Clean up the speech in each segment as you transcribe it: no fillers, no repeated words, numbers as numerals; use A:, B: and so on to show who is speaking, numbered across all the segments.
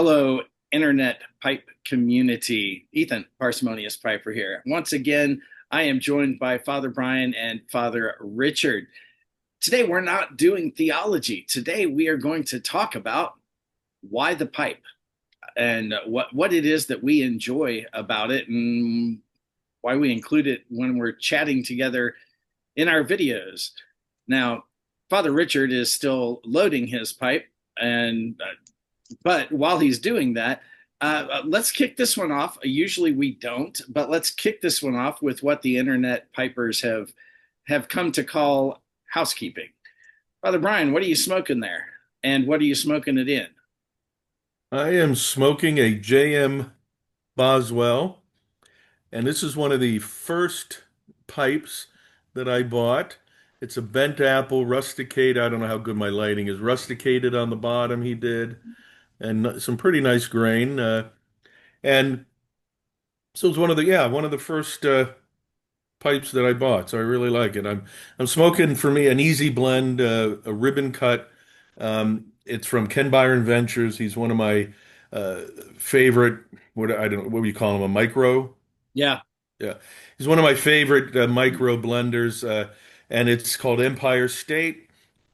A: Hello, Internet Pipe community. Ethan, Parsimonious Piper here. Once again, I am joined by Father Brian and Father Richard. Today, we're not doing theology. Today, we are going to talk about why the pipe and what it is that we enjoy about it and why we include it when we're chatting together in our videos. Now, Father Richard is still loading his pipe, and but while he's doing that, let's kick this one off. Usually we don't, but let's kick this one off with what the internet pipers have come to call housekeeping. Father Brian, what are you smoking there, and what are you smoking it in?
B: I am smoking a JM Boswell, and this is one of the first pipes that I bought. It's a bent apple rusticated. I don't know how good my lighting is. Rusticated on the bottom, he did, and some pretty nice grain. And so it's one of the first pipes that I bought. So I really like it. I'm smoking for me an easy blend, a ribbon cut. It's from Ken Byron Ventures. He's one of my uh, favorite. What I don't know, what would you call him? A micro?
A: Yeah.
B: Yeah, he's one of my favorite micro blenders, and it's called Empire State.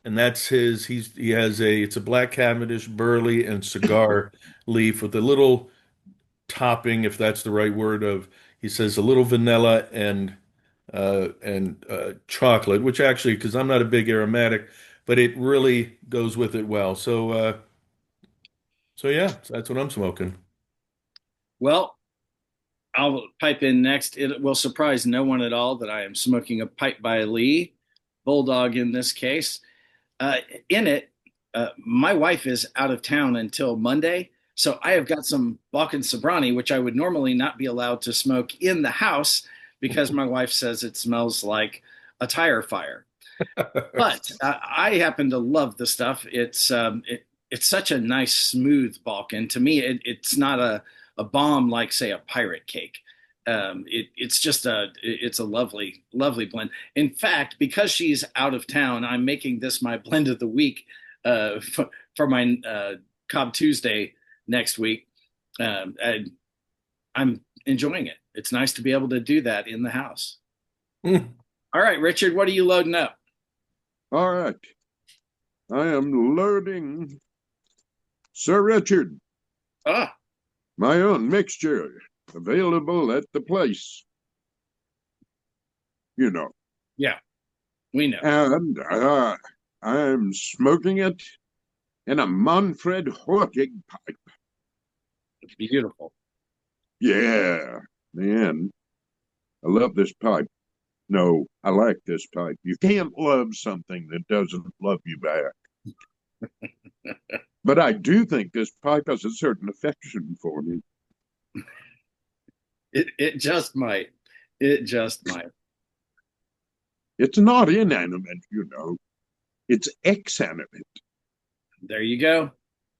B: And that's his. He has a. It's a black Cavendish burley and cigar leaf with a little topping, if that's the right word, of he says a little vanilla and chocolate, which actually, because I'm not a big aromatic, but it really goes with it well. So yeah, that's what I'm smoking.
A: Well, I'll pipe in next. It will surprise no one at all that I am smoking a pipe by Lee, Bulldog in this case. In it, my wife is out of town until Monday, so I have got some Balkan Sobrani, which I would normally not be allowed to smoke in the house because my wife says it smells like a tire fire. But I happen to love the stuff. It's such a nice smooth Balkan. To me, it's not a bomb like say a pirate cake. It's just it's a lovely blend. In fact, because she's out of town, I'm making this my blend of the week for my Cobb Tuesday next week. And I'm enjoying it. It's nice to be able to do that in the house. All right, Richard, what are you loading up?
C: All right. I am loading Sir Richard,
A: Ah,
C: my own mixture, available at the place, you know.
A: yeah, we know.
C: And I'm smoking it in a Manfred Hortig pipe.
A: Beautiful.
C: Yeah, man, I love this pipe. No, I like this pipe. You can't love something that doesn't love you back. But I do think this pipe has a certain affection for me.
A: It just might. It just might.
C: It's not inanimate, you know. It's exanimate.
A: There you go.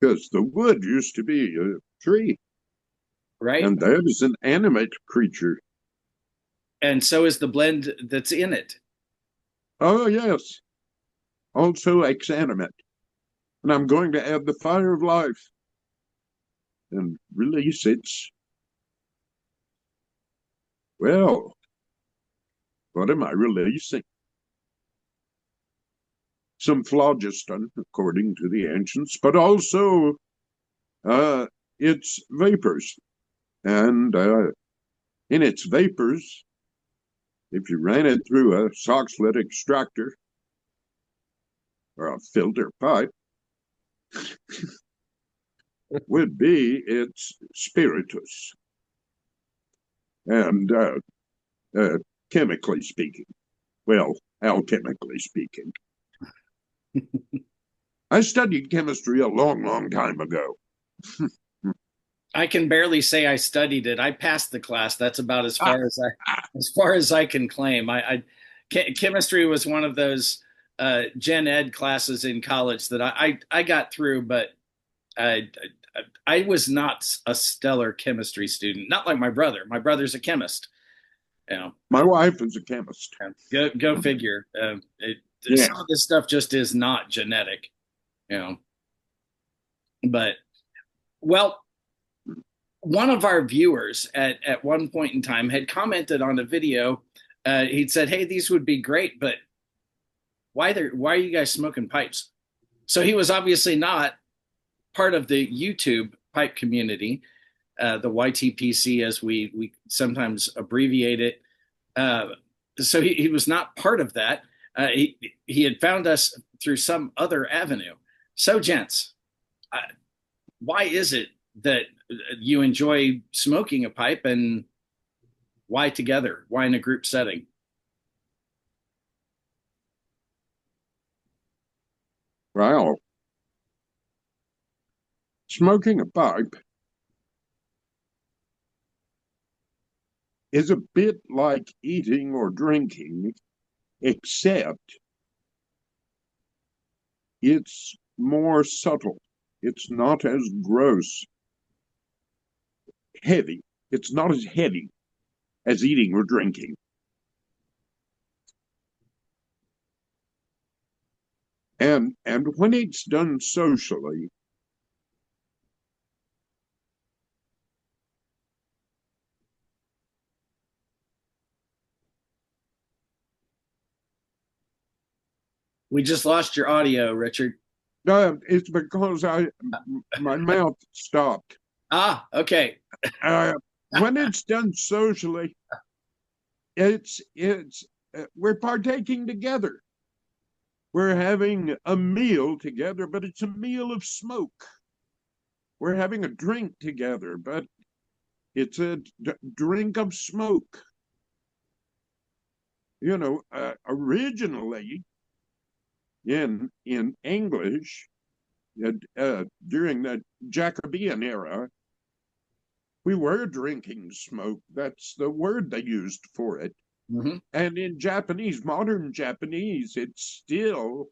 C: Because the wood used to be a tree,
A: Right?
C: and that is an animate creature.
A: And so is the blend that's in it.
C: Oh, yes, also exanimate. And I'm going to add the fire of life and release its. Well, what am I releasing? Some phlogiston, according to the ancients, but also its vapors. And in its vapors, if you ran it through a Soxhlet extractor or a filter pipe, would be its spiritus. And chemically speaking, well, alchemically speaking, I studied chemistry a long time ago.
A: I can barely say I studied it. I passed the class. That's about as far as I can claim. Chemistry was one of those gen ed classes in college that I got through, but I I was not a stellar chemistry student. Not like my brother. My brother's a chemist. You know,
C: My wife is a chemist.
A: go figure.
C: Yeah.
A: Some of this stuff just is not genetic. You know, but Well, one of our viewers at one point in time had commented on a video. He'd said, "Hey, these would be great, but why are you guys smoking pipes?" So he was obviously not part of the YouTube pipe community, the YTPC as we sometimes abbreviate it. Uh, so he was not part of that. He had found us through some other avenue. So, gents, uh, why is it that you enjoy smoking a pipe, and why together? Why in a group setting?
C: Well, smoking a pipe is a bit like eating or drinking, except it's more subtle. It's not as gross, heavy. It's not as heavy as eating or drinking. And when it's done socially,
A: We just lost your audio, Richard.
C: it's because my mouth stopped.
A: Ah, okay.
C: Uh, when it's done socially, it's we're partaking together. We're having a meal together, but it's a meal of smoke. We're having a drink together, but it's a drink of smoke. Originally in English, during the Jacobean era, we were drinking smoke. That's the word they used for it.
A: Mm-hmm.
C: And in Japanese, modern Japanese, it's still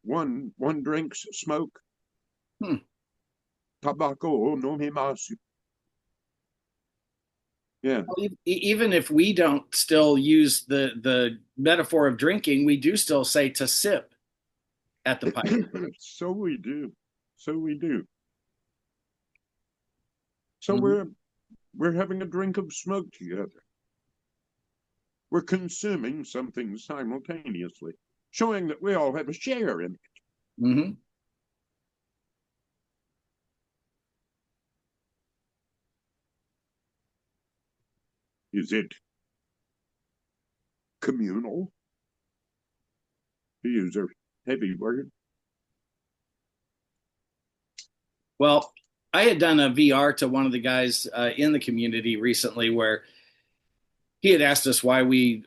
C: one drinks smoke.
A: Hmm.
C: Tabako nomimasu. Yeah.
A: Even if we don't still use the metaphor of drinking, we do still say to sip at the pipe.
C: So we do. So we do. So
A: Mm-hmm.
C: we're having a drink of smoke together. We're consuming something simultaneously, showing that we all have a share in it.
A: Mm-hmm.
C: Is it communal, to use a heavy word?
A: Well, I had done a VR to one of the guys in the community recently where he had asked us why we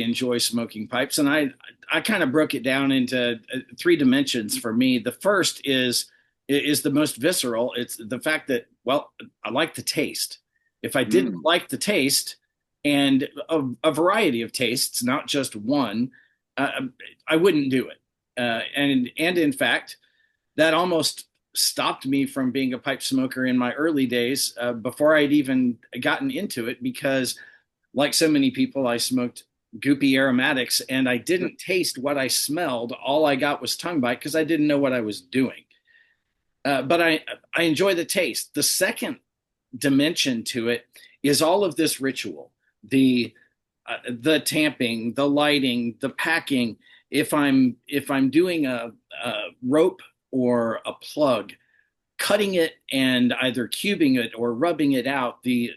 A: enjoy smoking pipes, and I kind of broke it down into three dimensions for me. The first is the most visceral. It's the fact that, well, I like the taste. If I didn't like the taste, and a variety of tastes, not just one, uh, I wouldn't do it. And in fact, that almost stopped me from being a pipe smoker in my early days, before I'd even gotten into it, because like so many people, I smoked goopy aromatics and I didn't taste what I smelled. All I got was tongue bite because I didn't know what I was doing. But I enjoy the taste. The second dimension to it is all of this ritual, the tamping, the lighting, the packing. If I'm doing a rope or a plug, cutting it and either cubing it or rubbing it out, the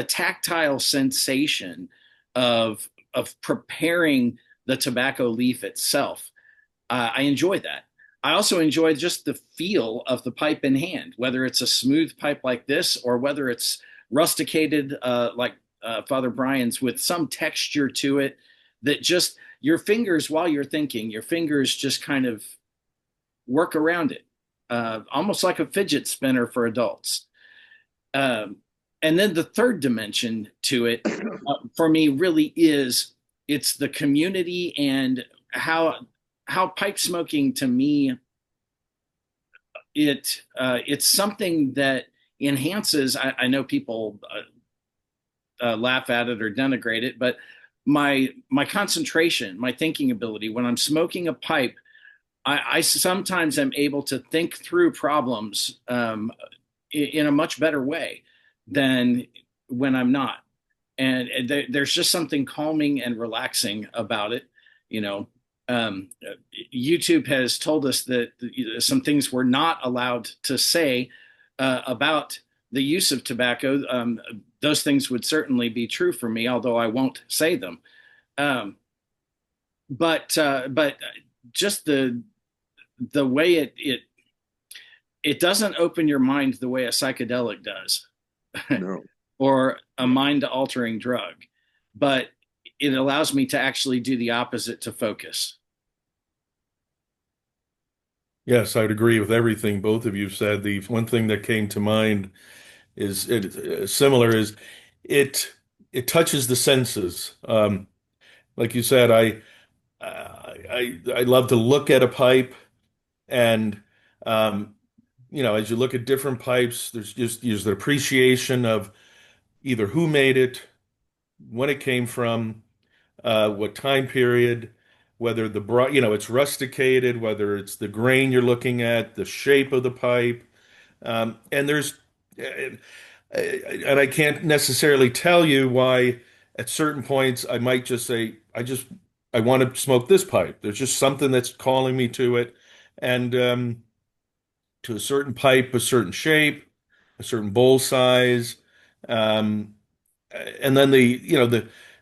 A: tactile sensation of preparing the tobacco leaf itself, I enjoy that. I also enjoy just the feel of the pipe in hand, whether it's a smooth pipe like this or whether it's rusticated, like Father Brian's, with some texture to it that just your fingers, while you're thinking, your fingers just kind of work around it, almost like a fidget spinner for adults. Um, and then the third dimension to it, for me, really is it's the community and how pipe smoking to me, it's something that enhances. I know people laugh at it or denigrate it, but my concentration, my thinking ability when I'm smoking a pipe, I sometimes am able to think through problems in a much better way than when I'm not. And there's just something calming and relaxing about it. You know, um, YouTube has told us that some things we're not allowed to say about the use of tobacco. Those things would certainly be true for me, although I won't say them. Um, but just the way it doesn't open your mind the way a psychedelic does,
C: No.
A: or a mind altering drug, but it allows me to actually do the opposite, to focus.
B: Yes, I'd agree with everything both of you said. The one thing that came to mind is similar is it it touches the senses. Like you said, I love to look at a pipe and um, as you look at different pipes, there's the appreciation of either who made it, when it came from, what time period, whether it's rusticated, whether it's the grain you're looking at, the shape of the pipe, and and I can't necessarily tell you why at certain points I might just say, I want to smoke this pipe. There's just something that's calling me to it. And to a certain pipe, a certain shape, a certain bowl size. Um, and then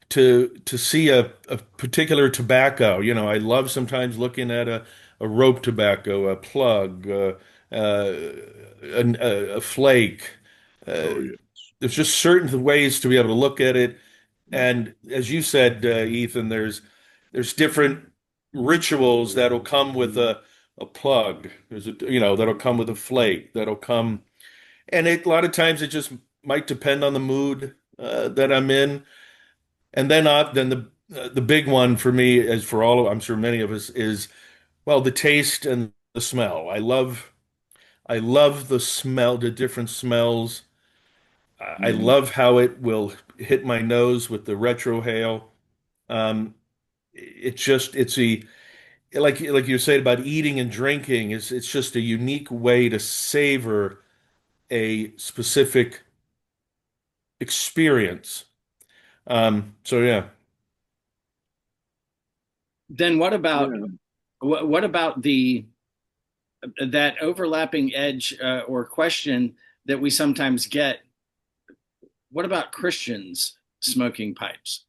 B: to see a particular tobacco, I love sometimes looking at a rope tobacco, a plug, a flake.
C: Oh,
B: Uh,
C: yeah.
B: there's just certain ways to be able to look at it. And as you said, Ethan, there's different rituals that'll come with a plug. That'll come with a flake. That'll come, and a lot of times it just might depend on the mood that I'm in. And then the big one for me, as for all of, I'm sure many of us, is well, the taste and the smell. I love the smell, the different smells. I
C: Mhm.
B: love how it will hit my nose with the retrohale. Um, it's like you said about eating and drinking, it's just a unique way to savor a specific experience. So yeah.
A: Then
C: Yeah.
A: what about the that overlapping edge or question that we sometimes get? What about Christians smoking pipes?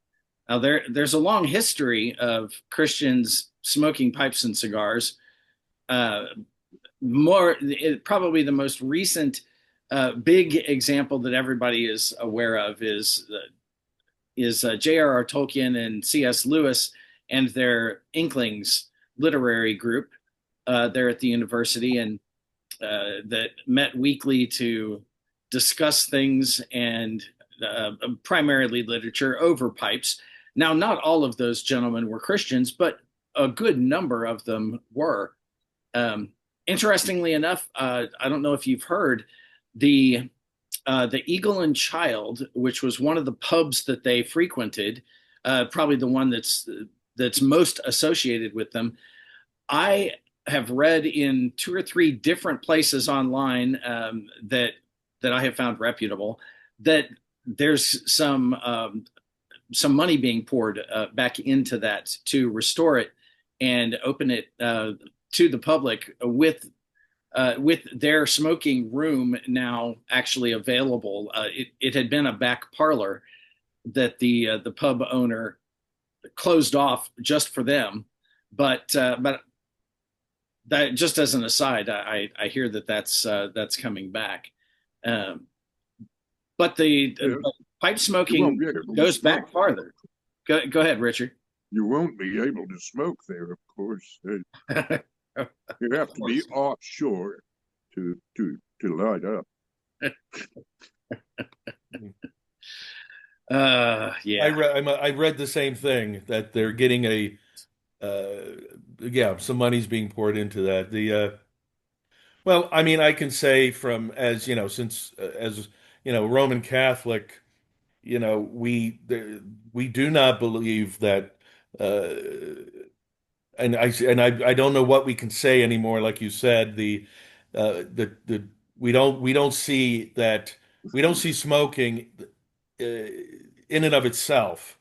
A: Now there's a long history of Christians smoking pipes and cigars. Uh, Probably the most recent big example that everybody is aware of is J.R.R. Tolkien and C.S. Lewis and their Inklings literary group there at the university, and that met weekly to discuss things and primarily literature over pipes. Now, not all of those gentlemen were Christians, but a good number of them were. Um, Interestingly enough, I don't know if you've heard the the Eagle and Child, which was one of the pubs that they frequented, probably the one that's most associated with them. I have read in two or three different places online that I have found reputable that there's some money being poured back into that to restore it and open it to the public with their smoking room now actually available. It had been a back parlor that the pub owner closed off just for them, but that just as an aside, I hear that that's coming back. Um, but the
C: Yeah.
A: but pipe
C: You won't
A: smoking
C: be able to
A: goes
C: smoke.
A: back farther. Go ahead, Richard.
C: You won't be able to smoke there, of course.
A: Of
C: You have to be
A: course.
C: offshore to light up.
A: Yeah.
B: I read the same thing that they're getting yeah, some money's being poured into that. Well, I mean, I can say from as since as Roman Catholic, we do not believe that uh, I don't know what we can say anymore. Like you said, the we don't see that we don't see smoking in and of itself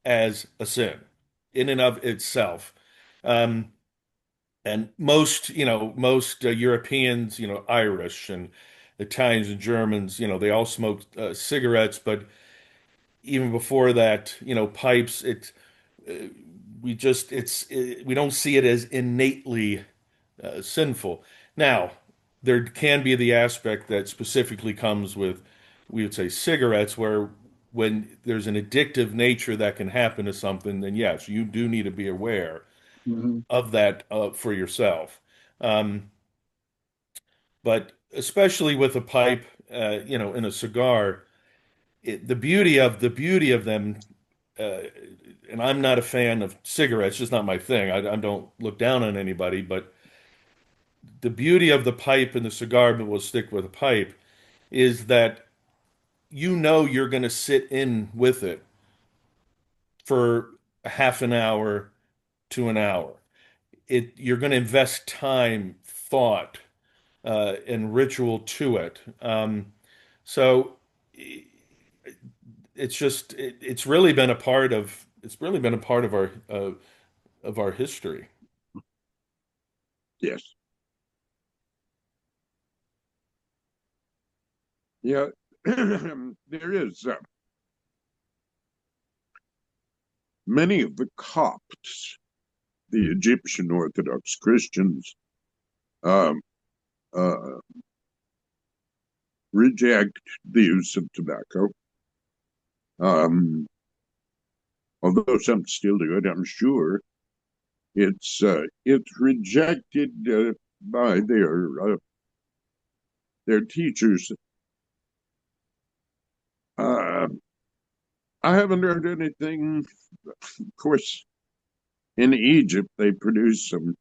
B: as a sin, in and of itself. Um, and most, most Europeans, Irish and Italians and Germans, they all smoke cigarettes. But even before that, pipes. Uh, we don't see it as innately sinful. Now, there can be the aspect that specifically comes with, we would say, cigarettes, where when there's an addictive nature that can happen to something, then yes, you do need to be aware
A: Hmm.
B: of that for yourself. Um, but especially with a pipe, in a cigar, the beauty of them, uh, and I'm not a fan of cigarettes, just not my thing. I don't look down on anybody, but the beauty of the pipe and the cigar, but we'll stick with a pipe, is that you're going to sit in with it for a half an hour to an hour. You're going to invest time, thought, and ritual to it. So it's really been a part of our history.
C: Yes. Yeah. There is many of the Copts, the Egyptian Orthodox Christians, um, uh, reject the use of tobacco. Um, Although some still do it, I'm sure it's rejected by their teachers. Uh, I haven't heard anything. Of course, in Egypt they produce some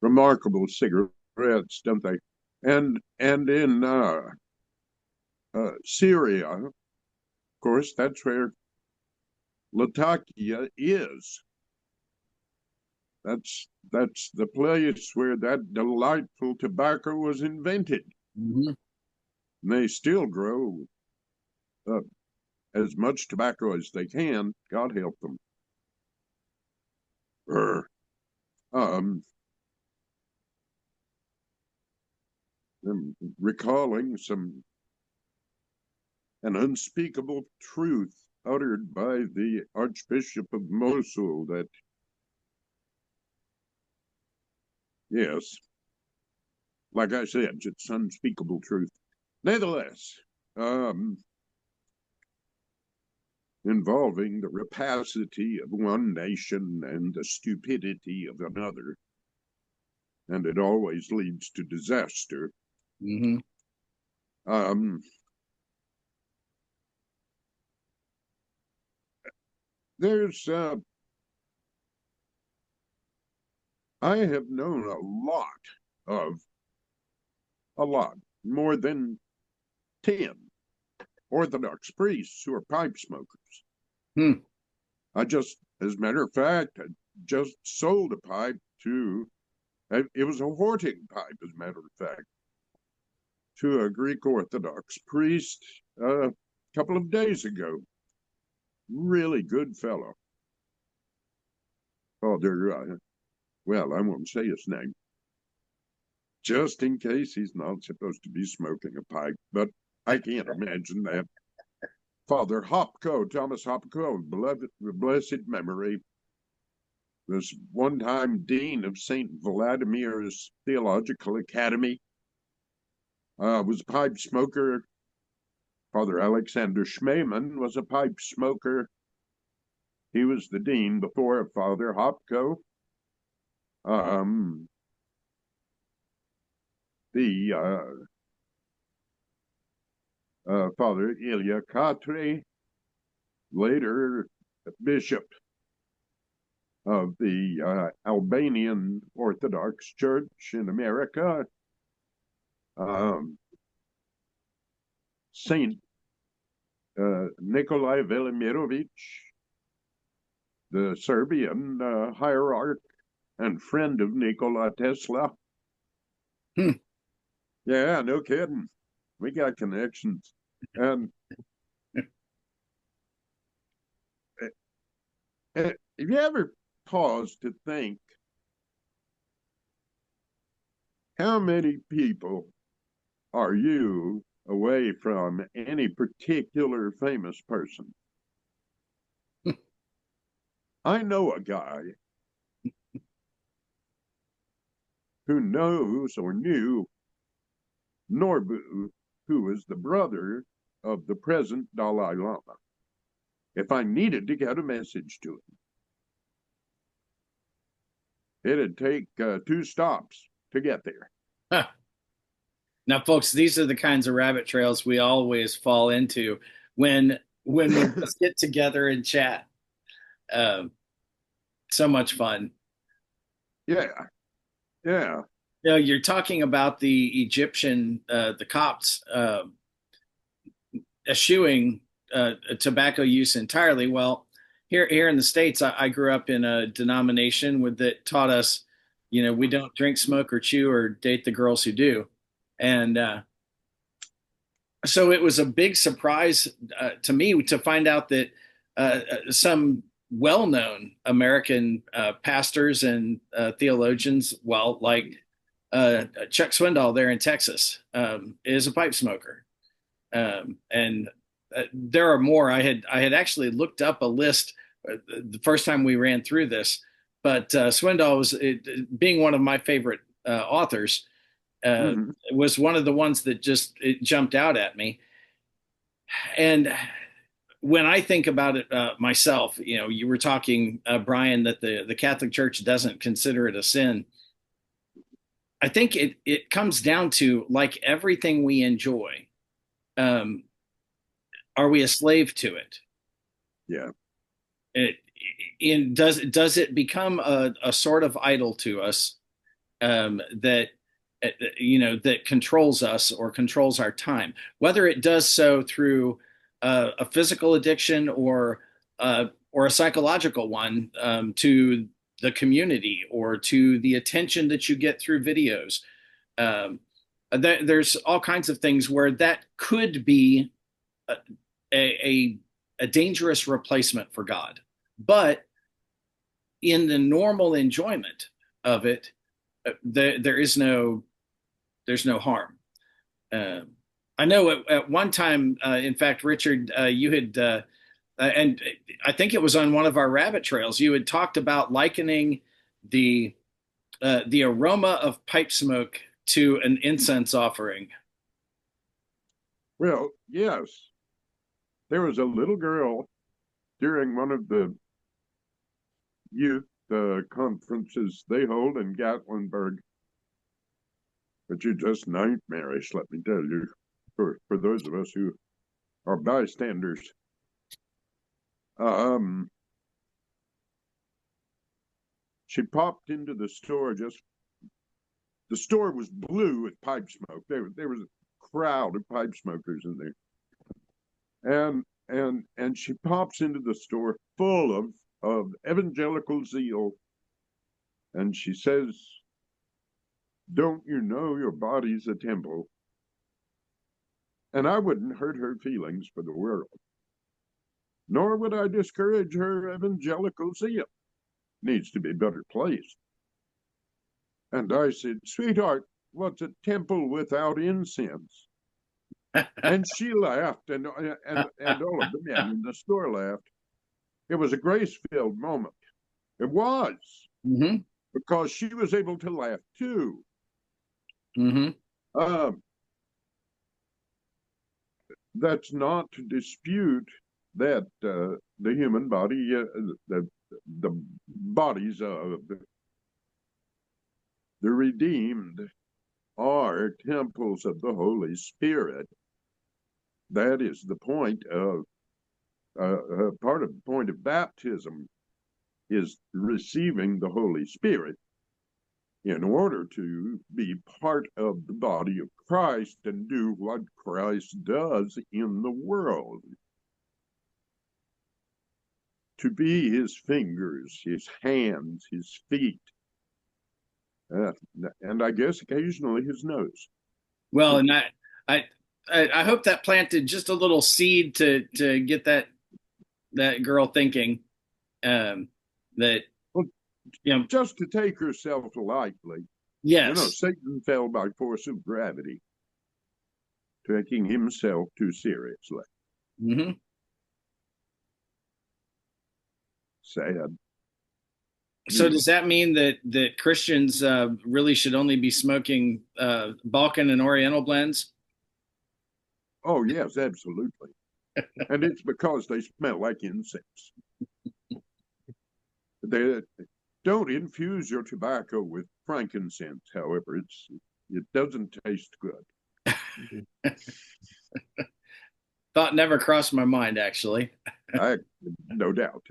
C: remarkable cigarettes, don't they? And in Syria, of course, that's where Latakia is. That's the place where that delightful tobacco was invented.
A: Hmm.
C: And they still grow uh, as much tobacco as they can. God help them. Um, I'm recalling an unspeakable truth uttered by the Archbishop of Mosul that, yes, like I said, it's unspeakable truth. Nevertheless, um, involving the rapacity of one nation and the stupidity of another, and it always leads to disaster.
A: Hmm.
C: Um, there's, I have known of, a lot, more than 10 Orthodox priests who are pipe smokers.
A: Hmm.
C: As a matter of fact, I just sold a pipe it was a hoarding pipe, as a matter of fact, to a Greek Orthodox priest a couple of days ago. Really good fellow. Father, well, I won't say his name, just in case he's not supposed to be smoking a pipe, but I can't imagine that. Father Hopko, Thomas Hopko, blessed memory, was one time dean of St. Vladimir's Theological Academy, was a pipe smoker. Father Alexander Schmemann was a pipe smoker. He was the dean before Father Hopko. Um, the Father Ilya Katri, later bishop of the Albanian Orthodox Church in America, um, Saint Nikolai Velimirovich, the Serbian hierarch, and friend of Nikola Tesla.
A: Hmm.
C: Yeah, no kidding. We got connections. And have you ever paused to think how many people are you away from any particular famous person? I know a guy who knows or knew Norbu, who is the brother of the present Dalai Lama. If I needed to get a message to him, it'd take 2 stops to get there.
A: Huh. Now, folks, these are the kinds of rabbit trails we always fall into when we just get together and chat. Um, so much fun.
C: Yeah, yeah.
A: You know, you're talking about the Egyptian, the Copts eschewing tobacco use entirely. Well, here in the States, I grew up in a denomination that taught us, we don't drink, smoke, or chew, or date the girls who do. And so it was a big surprise to me to find out that some well-known American pastors and theologians, well, like Chuck Swindoll there in Texas, is a pipe smoker, and there are more. I had actually looked up a list the first time we ran through this, but Swindoll being one of my favorite authors.
C: Mm-hmm.
A: Was one of the ones that just it jumped out at me. And when I think about it myself, you were talking, Brian, that the Catholic Church doesn't consider it a sin. I think it comes down to, like everything we enjoy, um, are we a slave to it?
C: Yeah.
A: Does it become a sort of idol to us, that that controls us or controls our time, whether it does so through a physical addiction or a psychological one, to the community or to the attention that you get through videos. Um, there's all kinds of things where that could be a, a, a dangerous replacement for God. But in the normal enjoyment of it, there's no harm. Uh, I know at one time, in fact, Richard, you had, and I think it was on one of our rabbit trails, you had talked about likening the the aroma of pipe smoke to an incense offering.
C: Well, yes. There was a little girl during one of the youth conferences they hold in Gatlinburg, which is just nightmarish, let me tell you, for those of us who are bystanders. She popped into the store. The store was blue with pipe smoke. There was a crowd of pipe smokers in there, and she pops into the store full of evangelical zeal, and she says, "Don't you know your body's a temple?" And I wouldn't hurt her feelings for the world, nor would I discourage her evangelical zeal. Needs to be better placed. And I said, "Sweetheart, what's a temple without incense?" And she laughed, and all of the men in the store laughed. It was a grace-filled moment. It was,
A: Mm-hmm.
C: because she was able to laugh too.
A: Mm-hmm.
C: That's not to dispute that the human body, the bodies of the redeemed are temples of the Holy Spirit. That is the point of part of the point of baptism, is receiving the Holy Spirit in order to be part of the body of Christ and do what Christ does in the world. To be his fingers, his hands, his feet, uh, and I guess occasionally his nose.
A: Well, and I, I hope that planted just a little seed to get that girl thinking, that,
C: Well,
A: you know,
C: just to take herself lightly.
A: yes.
C: Satan fell by force of gravity, taking himself too seriously.
A: Hmm.
C: Sad.
A: So
C: Mm.
A: does that mean that Christians really should only be smoking Balkan and Oriental blends?
C: Oh, yes, absolutely. And it's because they smell like incense. They don't infuse your tobacco with frankincense, however. It doesn't taste good.
A: Thought never crossed my mind, actually.
C: I no doubt.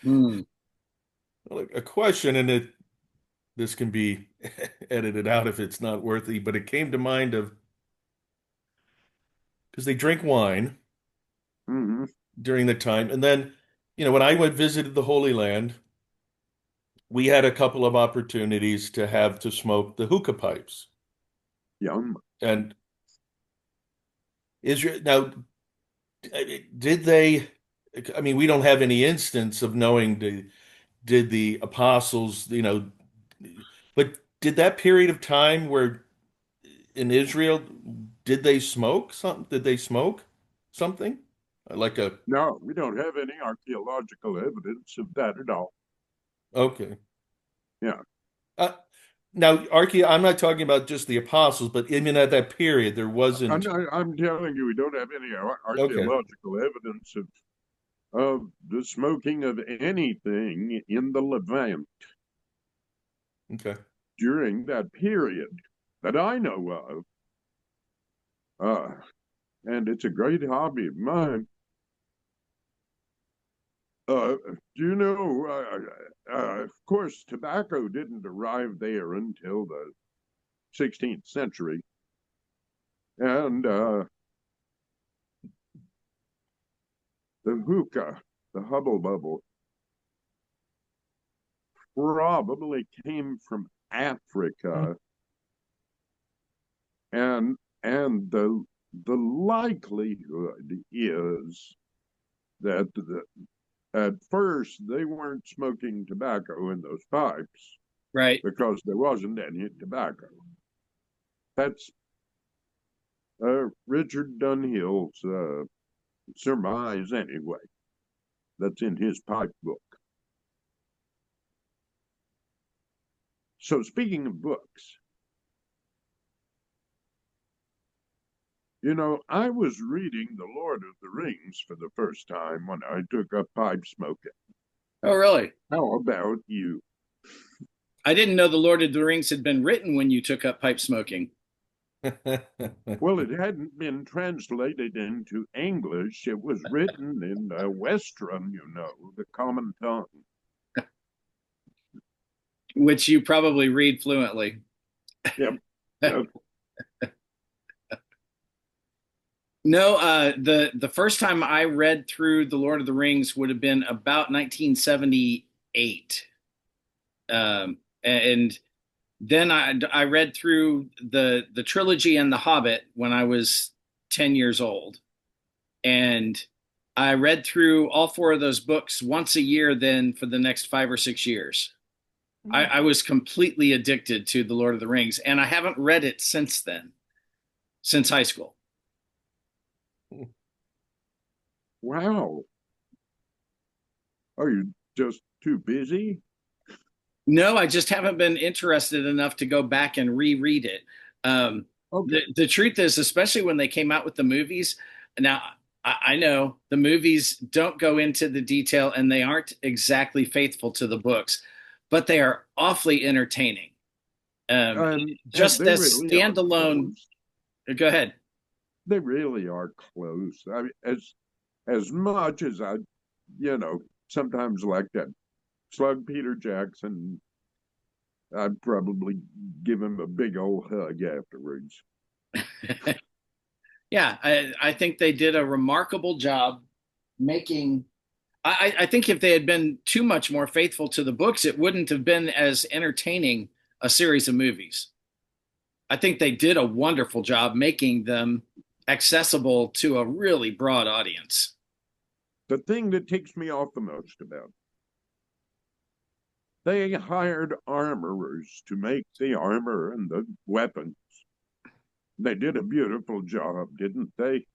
A: Hmm.
B: Well, a question, and this can be edited out if it's not worthy, but it came to mind of because they drink wine
C: Hmm.
B: during the time, and then when I went visited the Holy Land, we had a couple of opportunities to smoke the hookah pipes,
C: Yum.
B: and Israel now did they? I mean, we don't have any instance of knowing did the apostles, but did that period of time where in Israel, did they smoke something? Did they smoke something? Like a,
C: No, we don't have any archaeological evidence of that at all.
B: okay.
C: Yeah.
B: Uh, Now, I'm not talking about just the apostles, but even at that period, there wasn't.
C: I'm telling you, we don't have any
B: Okay.
C: archaeological evidence of the smoking of anything in the Levant
B: Okay.
C: during that period that I know of. Uh, and it's a great hobby of mine. Do you know, of course, tobacco didn't arrive there until the 16th century. And the hookah, the hubble bubble, probably came from Africa, and the likelihood is that at first they weren't smoking tobacco in those pipes
A: Right.
C: because there wasn't any tobacco. That's Richard Dunhill's surmise, anyway. That's in his pipe book. So, speaking of books, I was reading The Lord of the Rings for the first time when I took up pipe smoking.
A: Oh, really?
C: How about you?
A: I didn't know The Lord of the Rings had been written when you took up pipe smoking.
C: Well, it hadn't been translated into English. It was written in Westron, the common tongue.
A: Which you probably read fluently.
C: Yep. Yep.
A: No, the first time I read through The Lord of the Rings would have been about 1978. And then I read through the trilogy and The Hobbit when I was 10 years old. And I read through all four of those books once a year then for the next 5 or 6 years. I was completely addicted to The Lord of the Rings, and I haven't read it since then, since high school.
C: Wow. Are you just too busy?
A: No, I just haven't been interested enough to go back and reread it.
C: Okay.
A: The truth is, especially when they came out with the movies, now I know the movies don't go into the detail and they aren't exactly faithful to the books, but they are awfully entertaining. Um,
C: And
A: just
C: they
A: as
C: really are
A: standalone,
C: close.
A: go ahead.
C: They really are close. I mean, as much as I, sometimes like to slug Peter Jackson, I'd probably give him a big old hug afterwards.
A: Yeah, I think they did a remarkable job making I think if they had been too much more faithful to the books, it wouldn't have been as entertaining a series of movies. I think they did a wonderful job making them accessible to a really broad audience.
C: The thing that ticks me off the most about they hired armorers to make the armor and the weapons. They did a beautiful job, didn't they?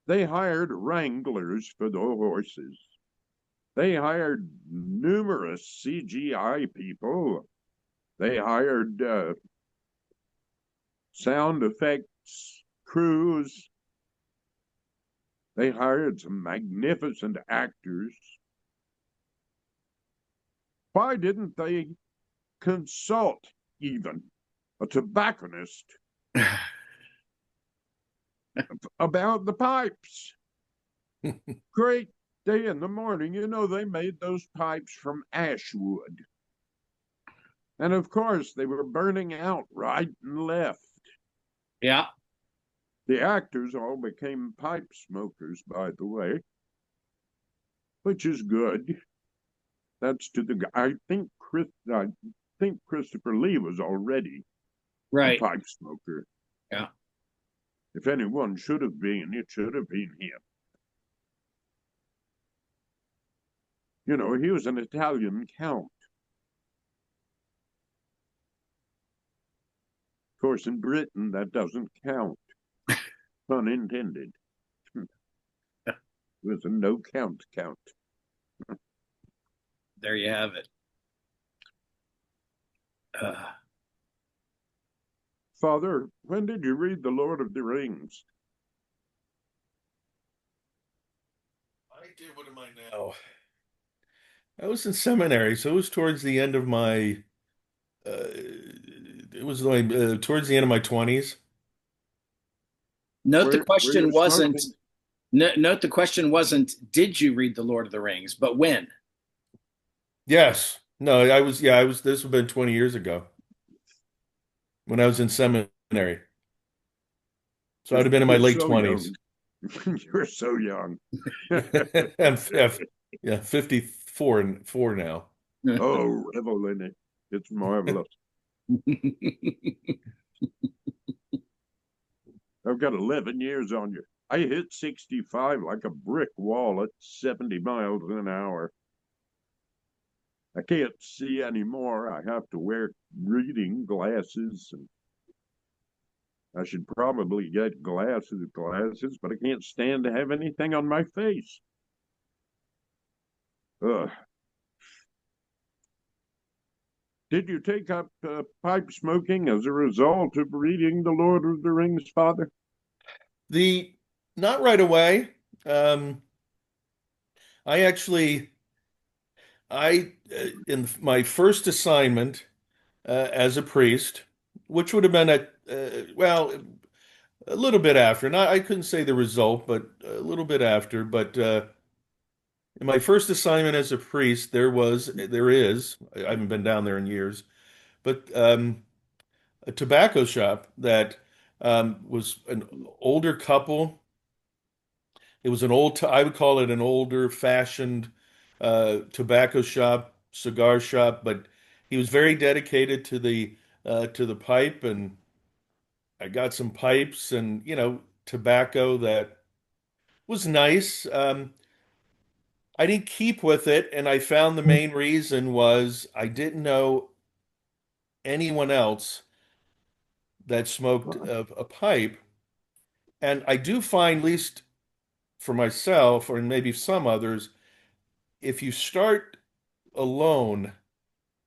C: They hired wranglers for the horses. They hired numerous CGI people. They hired sound effects crews. They hired some magnificent actors. Why didn't they consult even a tobacconist about the pipes? Great day in the morning. You know, they made those pipes from ash wood. And of course, they were burning out right and left.
A: Yeah,
C: The actors all became pipe smokers, by the way, which is good. That's to the guy. I think Christopher Lee was already a
A: right.
C: pipe smoker.
A: Yeah.
C: If anyone should have been, it should have been him. You know, he was an Italian count. Of course, in Britain, that doesn't count. Pun intended. It was a no count count.
A: There you have it. Uh,
C: Father, when did you read The Lord of the Rings?
B: I did, what am I now? I was in seminary, so it was towards the end of my it was like towards the end of my 20s.
A: note the
C: Were
A: question
C: you
A: wasn't
C: smoking?
A: note the question wasn't did you read The Lord of the Rings, but when?
B: Yes. No, I was this would have been 20 years ago when I was in seminary. So I'd have been in my
C: You're
B: late
C: so
B: 20s.
C: young. You're so young.
B: Yeah, 54 and 4 now.
C: Oh, revel in it. It's marvelous. I've got 11 years on you. I hit 65 like a brick wall at 70 miles an hour. I can't see anymore. I have to wear reading glasses, and I should probably get glasses, but I can't stand to have anything on my face. Ugh. Did you take up pipe smoking as a result of reading The Lord of the Rings, Father?
B: The Not right away. Um, I actually I in my first assignment as a priest, which would have been well, a little bit after. Not I couldn't say the result, but a little bit after. But in my first assignment as a priest, there is I haven't been down there in years, but a tobacco shop that was an older couple. It was I would call it an older fashioned tobacco shop, cigar shop, but he was very dedicated to the pipe, and I got some pipes and tobacco that was nice. I didn't keep with it, and I found the main reason was I didn't know anyone else that smoked a pipe, and I do find, at least for myself or maybe some others, if you start alone,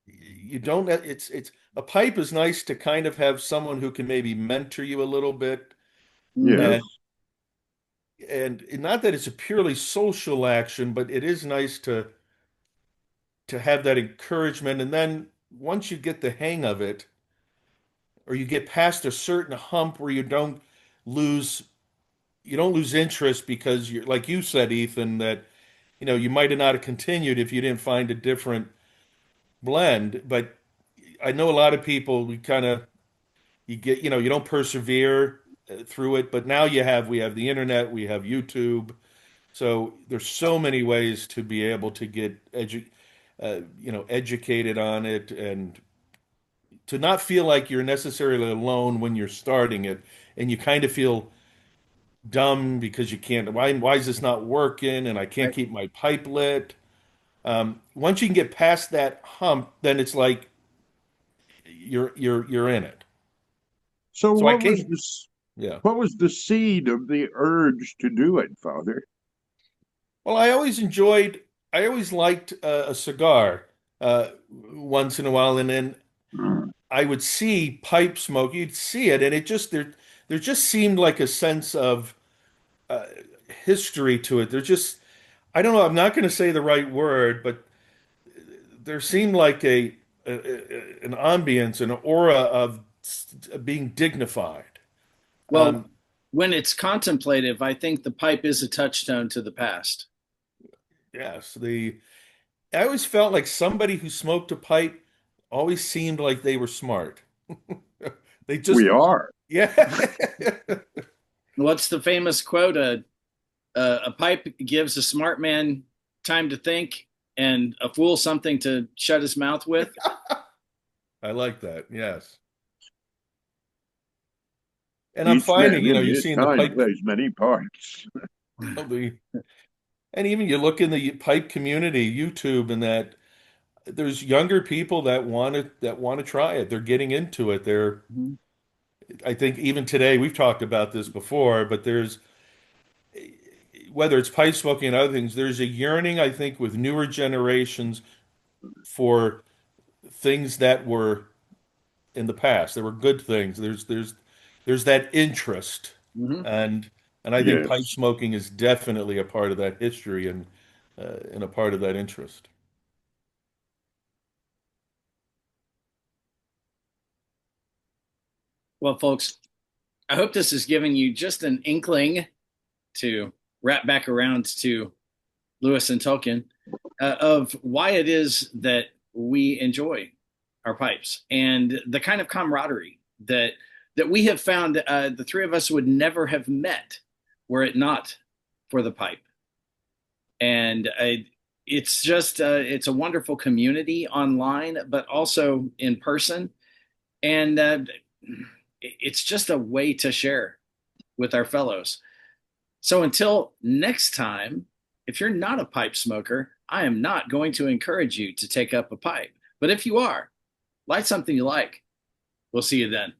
B: you don't, it's a pipe is nice to kind of have someone who can maybe mentor you a little bit,
A: Mhm.
B: and
C: Yes.
B: not that it's a purely social action, but it is nice to have that encouragement. And then once you get the hang of it, or you get past a certain hump where lose you don't lose interest, because you're like you said, Ethan, that you might have not have continued if you didn't find a different blend. But I know a lot of people, we kind of you get you don't persevere through it. But now we have the internet, we have YouTube, So there's so many ways to be able to get educated on it, and to not feel like you're necessarily alone when you're starting it, and you kind of feel dumb because you can't. Why is this not working? And I can't
A: Right.
B: keep my pipe lit. Once you can get past that hump, then it's like you're in it.
C: So
B: So I came, yeah.
C: what was the seed of the urge to do it, Father?
B: Well, I always liked a cigar once in a while, and then I would see pipe smoke. You'd see it, and there just seemed like a sense of uh, history to it. I don't know. I'm not going to say the right word, but there seemed like an ambience, an aura of being dignified.
A: Well,
B: Um,
A: when it's contemplative, I think the pipe is a touchstone to the past.
B: yes, the I always felt like somebody who smoked a pipe always seemed like they were smart. They
C: We
B: just,
C: are.
B: yeah.
A: What's the famous quote? A pipe gives a smart man time to think, and a fool something to shut his mouth with.
B: I like that. Yes. And I'm
C: Each man
B: finding,
C: in
B: you're
C: his
B: seeing the
C: kind
B: pipe,
C: plays many parts.
B: the, and even you look in the pipe community, YouTube, and that there's younger people that want to try it. They're getting into it.
A: Mhm.
B: I think even today, we've talked about this before, but there's, whether it's pipe smoking and other things, there's a yearning, I think, with newer generations for things that were in the past. There were good things. There's that interest,
A: Mhm.
B: and I think pipe
C: Yes.
B: smoking is definitely a part of that history, and a part of that interest.
A: Well, folks, I hope this is giving you just an inkling to wrap back around to Lewis and Tolkien of why it is that we enjoy our pipes and the kind of camaraderie that we have found. The three of us would never have met were it not for the pipe. And it's just it's a wonderful community online, but also in person. And it's just a way to share with our fellows. So until next time, if you're not a pipe smoker, I am not going to encourage you to take up a pipe. But if you are, light something you like. We'll see you then.